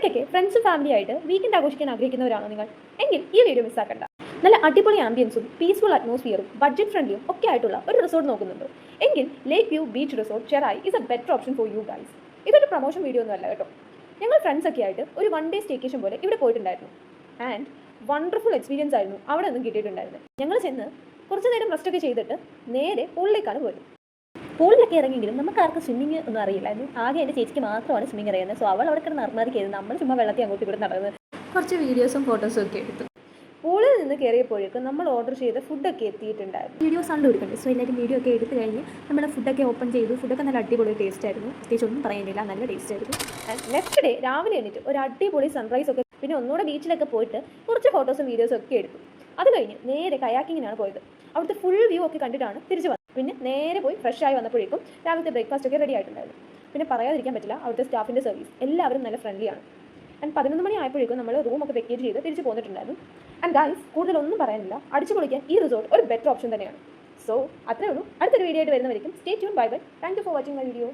ഇടയ്ക്കൊക്കെ ഫ്രണ്ട്സും ഫാമിലി ആയിട്ട് വീക്കെൻഡ് ആഘോഷിക്കാൻ ആഗ്രഹിക്കുന്നവരാണോ നിങ്ങൾ? എങ്കിൽ ഈ വീഡിയോ മിസ്സാക്കണ്ട. നല്ല അടിപൊളി ആംബിയൻസും പീസ്ഫുൾ അറ്റ്മോസ്ഫിയറും ബഡ്ജറ്റ് ഫ്രണ്ട്ലിയും ഒക്കെ ആയിട്ടുള്ള ഒരു റിസോർട്ട് നോക്കുന്നുണ്ടോ? എങ്കിൽ ലേക്ക് view beach resort Cherai is A better option for you guys. ഇതൊരു പ്രൊമോഷൻ വീഡിയോ ഒന്നും അല്ല കേട്ടോ. ഞങ്ങൾ ഫ്രണ്ട്സ് ഒക്കെ ആയിട്ട് ഒരു 1 ഡേ സ്റ്റേക്കേഷൻ പോലെ ഇവിടെ പോയിട്ടുണ്ടായിരുന്നു. ആൻഡ് വണ്ടർഫുൾ എക്സ്പീരിയൻസ് ആയിരുന്നു അവിടെ നിന്നും കിട്ടിയിട്ടുണ്ടായിരുന്നത്. ഞങ്ങൾ ചെന്ന് കുറച്ച് നേരം റെസ്റ്റ് ഒക്കെ ചെയ്തിട്ട് നേരെ പൂളിലേക്കാണ് പോയത്. പൂളിലൊക്കെ ഇറങ്ങിയെങ്കിലും നമുക്ക് ആർക്കും സ്വിമ്മിങ് ഒന്നും അറിയില്ലായിരുന്നു. ആകെ എൻ്റെ ചേച്ചിക്ക് മാത്രമാണ് സ്വിമ്മിങ് അറിയുന്നത്. സോ അവൾ അവിടെ കിടന്ന് നർമാതിക്കരുത്, നമ്മൾ ചുമ്മാ വെള്ളത്തിൽ അങ്ങോട്ട് ഇവിടെ നടന്നത് കുറച്ച് വീഡിയോസും ഫോട്ടോസും ഒക്കെ എടുത്തു. പൂളിൽ നിന്ന് കയറിയപ്പോഴേക്കും നമ്മൾ ഓർഡർ ചെയ്ത ഫുഡൊക്കെ എത്തിയിട്ടുണ്ടായിരുന്നു. വീഡിയോസ് ആണ് എടുക്കേണ്ടത്. സോ എല്ലാവരും വീഡിയോ ഒക്കെ എടുത്ത് കഴിഞ്ഞ് നമ്മുടെ ഫുഡൊക്കെ ഓപ്പൺ ചെയ്തു. ഫുഡൊക്കെ നല്ല അടിപൊളി ടേസ്റ്റ് ആയിരുന്നു. പ്രത്യേകിച്ച് ഒന്നും പറയാനില്ല, നല്ല ടേസ്റ്റ് ആയിരുന്നു. ആൻഡ് നെക്സ്റ്റ് ഡേ രാവിലെ എണീറ്റ് ഒരു അടിപൊളി സൺറൈസ് ഒക്കെ, പിന്നെ ഒന്നുകൂടെ ബീച്ചിലൊക്കെ പോയിട്ട് കുറച്ച് ഫോട്ടോസും വീഡിയോസും ഒക്കെ എടുത്തു. അത് കഴിഞ്ഞ് നേരെ കയാക്കിങ്ങിനാണ് പോയത്. അവിടുത്തെ ഫുൾ വ്യൂ ഒക്കെ കണ്ടിട്ടാണ് തിരിച്ചു വന്നത്. പിന്നെ നേരെ പോയി ഫ്രഷ് ആയി വന്നപ്പോഴേക്കും രാവിലത്തെ ബ്രേക്ക്ഫാസ്റ്റ് ഒക്കെ റെഡി ആയിട്ടുണ്ടായിരുന്നു. പിന്നെ പറയാതിരിക്കാൻ പറ്റില്ല, അവിടുത്തെ സ്റ്റാഫിൻ്റെ സർവീസ് എല്ലാവരും നല്ല ഫ്രണ്ട്ലിയാണ്. ആൻഡ് 11 മണി ആയപ്പോഴേക്കും നമ്മൾ റൂമൊക്കെ വെക്കേറ്റ് ചെയ്ത് തിരിച്ച് പോന്നിട്ടുണ്ടായിരുന്നു. ആൻഡ് ഗൈസ്, കൂടുതലൊന്നും പറയാനില്ല, അടിച്ചു പൊളിക്കാൻ ഈ റിസോർട്ട് ഒരു ബെറ്റർ ഓപ്ഷൻ തന്നെയാണ്. സോ അത്രേ ഉള്ളൂ. അടുത്തൊരു വീഡിയോ ആയിട്ട് വരുന്നവരിക്കും stay tune. Bye bye. Thank you for watching my video.